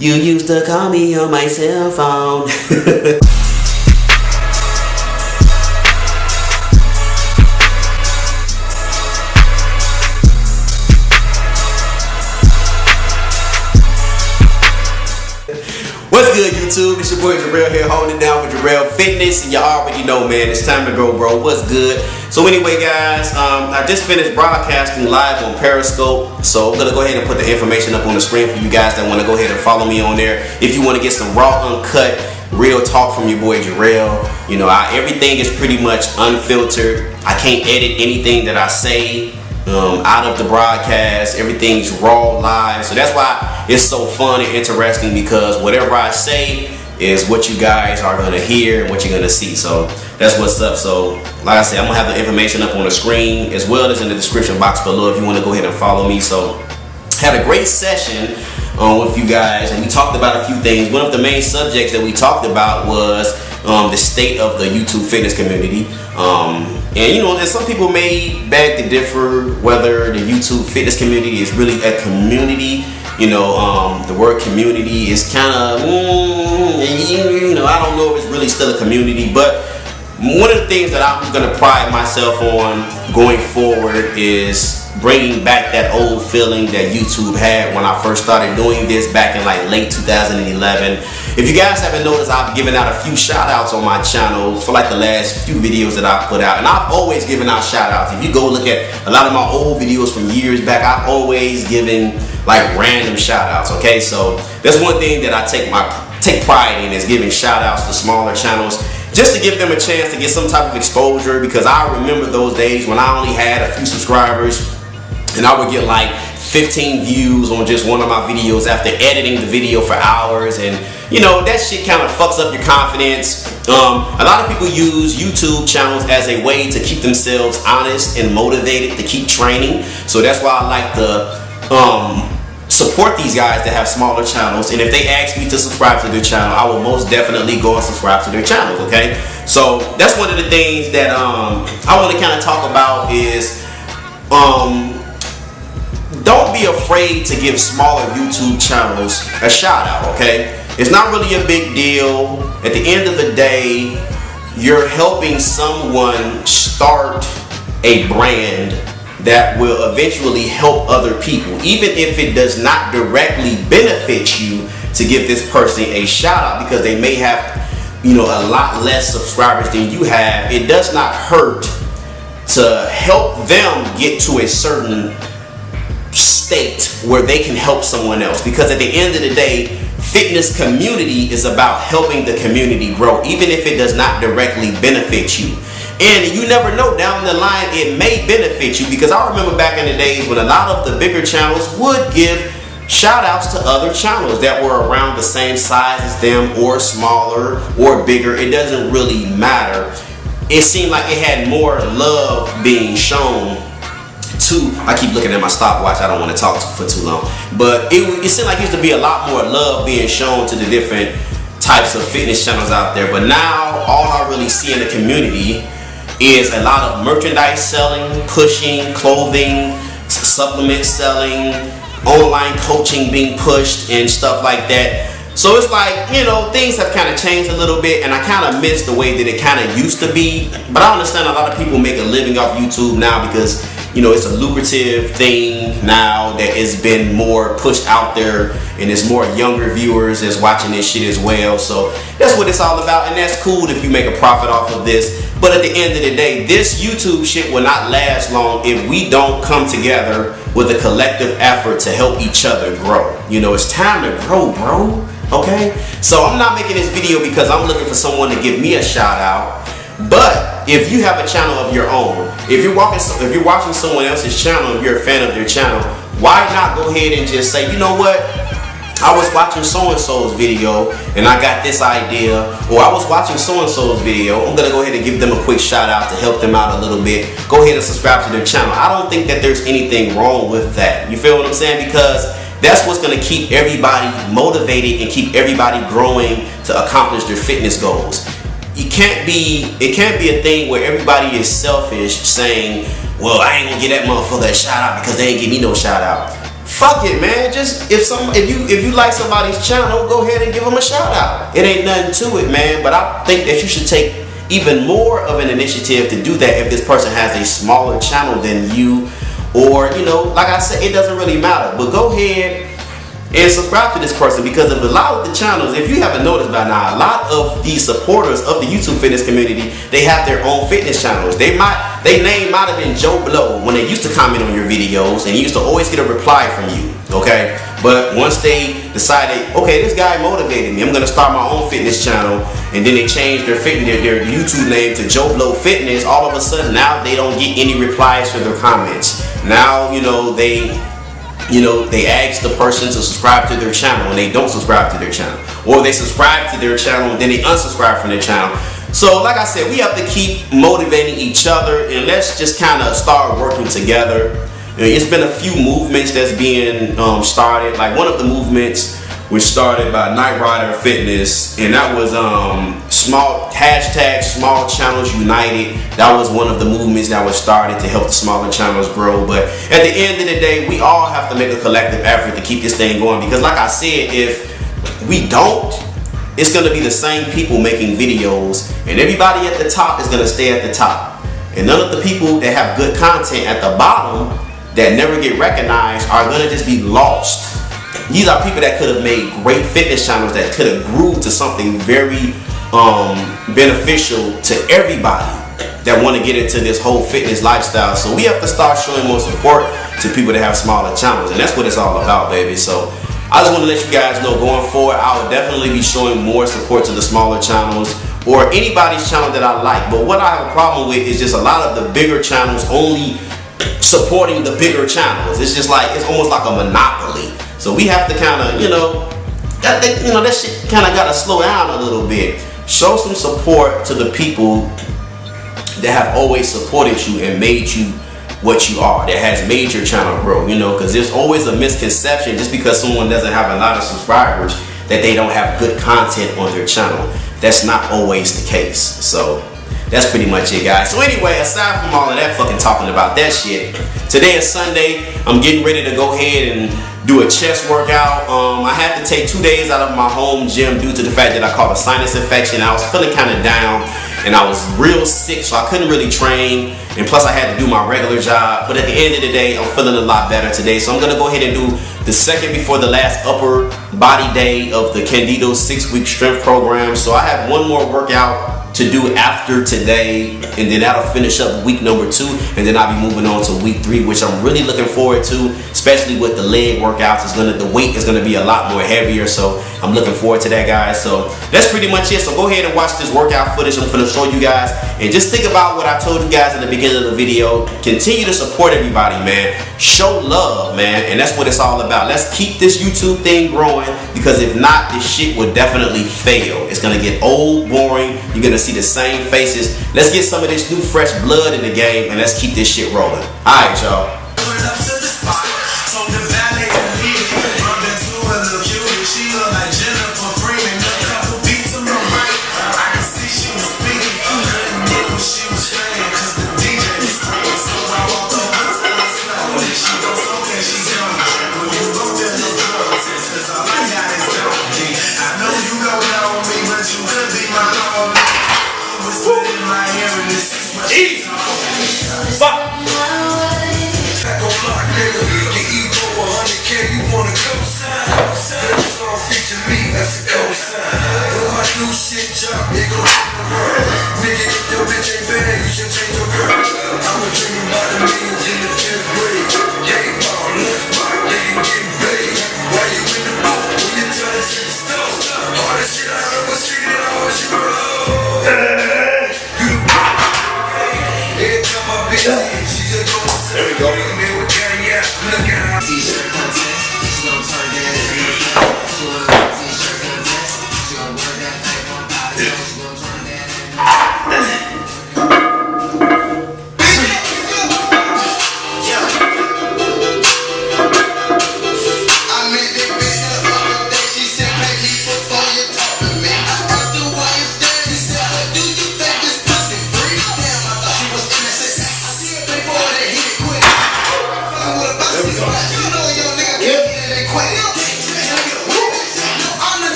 You used to call me on my cell phone. What's good, YouTube? It's your boy Jorrell here, holding it down with Jorrellfitness, and you already know, man, it's time to go, bro. What's good? So anyway, guys, I just finished broadcasting live on Periscope, so I'm gonna go ahead and put the information up on the screen for you guys that want to go ahead and follow me on there. If you want to get some raw, uncut, real talk from your boy Jorrell, you know, everything is pretty much unfiltered. I can't edit anything that I say out of the broadcast. Everything's raw, live, so that's why it's so fun and interesting, because whatever I say is what you guys are gonna hear and what you're gonna see. So that's what's up. So like I said, I'm gonna have the information up on the screen as well as in the description box below if you want to go ahead and follow me. So had a great session with you guys, and we talked about a few things. One of the main subjects that we talked about was the state of the YouTube fitness community. And you know, and some people may beg to differ whether the YouTube fitness community is really a community. You know, the word community is kind of, you know, I don't know if it's really still a community. But one of the things that I'm going to pride myself on going forward is bringing back that old feeling that YouTube had when I first started doing this back in like late 2011. If you guys haven't noticed, I've given out a few shout outs on my channel for like the last few videos that I've put out, and I've always given out shout outs. If you go look at a lot of my old videos from years back, I've always given like random shout outs. Okay, so that's one thing that I take pride in, is giving shout outs to smaller channels, just to give them a chance to get some type of exposure, because I remember those days when I only had a few subscribers and I would get like 15 views on just one of my videos after editing the video for hours. And you know, that shit kind of fucks up your confidence. A lot of people use YouTube channels as a way to keep themselves honest and motivated to keep training. So that's why I like to support these guys that have smaller channels, and if they ask me to subscribe to their channel, I will most definitely go and subscribe to their channels. Okay, so that's one of the things that I want to kind of talk about is don't be afraid to give smaller YouTube channels a shout out. Okay, it's not really a big deal. At the end of the day, you're helping someone start a brand that will eventually help other people, even if it does not directly benefit you to give this person a shout out, because they may have, you know, a lot less subscribers than you have. It does not hurt to help them get to a certain state where they can help someone else, because at the end of the day, fitness community is about helping the community grow, even if it does not directly benefit you. And you never know, down the line it may benefit you, because I remember back in the days when a lot of the bigger channels would give shout outs to other channels that were around the same size as them, or smaller or bigger. It doesn't really matter. It seemed like it had more love being shown to, I keep looking at my stopwatch, I don't want to talk for too long, but it seemed like it used to be a lot more love being shown to the different types of fitness channels out there. But now all I really see in the community is a lot of merchandise selling, pushing, clothing, supplement selling, online coaching being pushed and stuff like that. So it's like, you know, things have kind of changed a little bit, and I kind of miss the way that it kind of used to be. But I understand a lot of people make a living off YouTube now, because you know, it's a lucrative thing now that has been more pushed out there, and there's more younger viewers that's watching this shit as well. So that's what it's all about, and that's cool if you make a profit off of this. But at the end of the day, this YouTube shit will not last long if we don't come together with a collective effort to help each other grow. You know, it's time to grow, bro. Okay? So I'm not making this video because I'm looking for someone to give me a shout out. But if you have a channel of your own, if you're watching someone else's channel, if you're a fan of their channel, why not go ahead and just say, you know what, I was watching so-and-so's video and I got this idea, or I was watching so-and-so's video, I'm gonna go ahead and give them a quick shout out to help them out a little bit. Go ahead and subscribe to their channel. I don't think that there's anything wrong with that. You feel what I'm saying? Because that's what's gonna keep everybody motivated and keep everybody growing to accomplish their fitness goals. It can't be a thing where everybody is selfish, saying, well, I ain't gonna get that motherfucker a shout out because they ain't give me no shout out. fuck it, man. Just if you like somebody's channel, go ahead and give them a shout out. It ain't nothing to it, man. But I think that you should take even more of an initiative to do that if this person has a smaller channel than you, or you know, like I said, it doesn't really matter. But go ahead and subscribe to this person, because of a lot of the channels, if you haven't noticed by now, a lot of the supporters of the YouTube fitness community, they have their own fitness channels. Their name might have been Joe Blow when they used to comment on your videos, and you used to always get a reply from you, okay? But once they decided, okay, this guy motivated me, I'm gonna start my own fitness channel, and then they changed their YouTube name to Joe Blow Fitness, all of a sudden now they don't get any replies for their comments. Now, you know, they ask the person to subscribe to their channel and they don't subscribe to their channel, or they subscribe to their channel and then they unsubscribe from their channel. So like I said, we have to keep motivating each other, and let's just kind of start working together. It's been a few movements that's being started. Like one of the movements was started by Night Rider Fitness, and that was small channels united. That was one of the movements that was started to help the smaller channels grow. But at the end of the day, we all have to make a collective effort to keep this thing going, because like I said, if we don't, it's going to be the same people making videos, and everybody at the top is going to stay at the top, and none of the people that have good content at the bottom that never get recognized are going to just be lost. These are people that could have made great fitness channels that could have grew to something very beneficial to everybody that want to get into this whole fitness lifestyle. So we have to start showing more support to people that have smaller channels, and that's what it's all about, baby. So I just want to let you guys know, going forward, I will definitely be showing more support to the smaller channels, or anybody's channel that I like. But what I have a problem with is just a lot of the bigger channels only supporting the bigger channels. It's just like, it's almost like a monopoly. So we have to kind of, that shit kind of got to slow down a little bit. Show some support to the people that have always supported you and made you what you are, that has made your channel grow, because there's always a misconception just because someone doesn't have a lot of subscribers that they don't have good content on their channel. That's not always the case. So that's pretty much it, guys. So anyway, aside from all of that fucking talking about that shit, today is Sunday. I'm getting ready to go ahead and do a chest workout. I had to take 2 days out of my home gym due to the fact that I caught a sinus infection. I was feeling kind of down and I was real sick, so I couldn't really train, and plus I had to do my regular job. But at the end of the day, I'm feeling a lot better today, so I'm gonna go ahead and do the second before the last upper body day of the Canditos 6-week strength program. So I have one more workout to do after today, and then that'll finish up week number 2, and then I'll be moving on to week 3, which I'm really looking forward to, especially with the leg workouts. The weight is gonna be a lot more heavier, so I'm looking forward to that, guys. So that's pretty much it. So go ahead and watch this workout footage I'm gonna show you guys, and just think about what I told you guys in the beginning of the video. Continue to support everybody, man. Show love, man, and that's what it's all about. Let's keep this YouTube thing growing, because if not, this shit will definitely fail. It's gonna get old, boring. You're gonna see the same faces. Let's get some of this new fresh blood in the game, and let's keep this shit rolling. Alright, y'all. New shit jump, it gon' hit the world. Nigga, get your bitch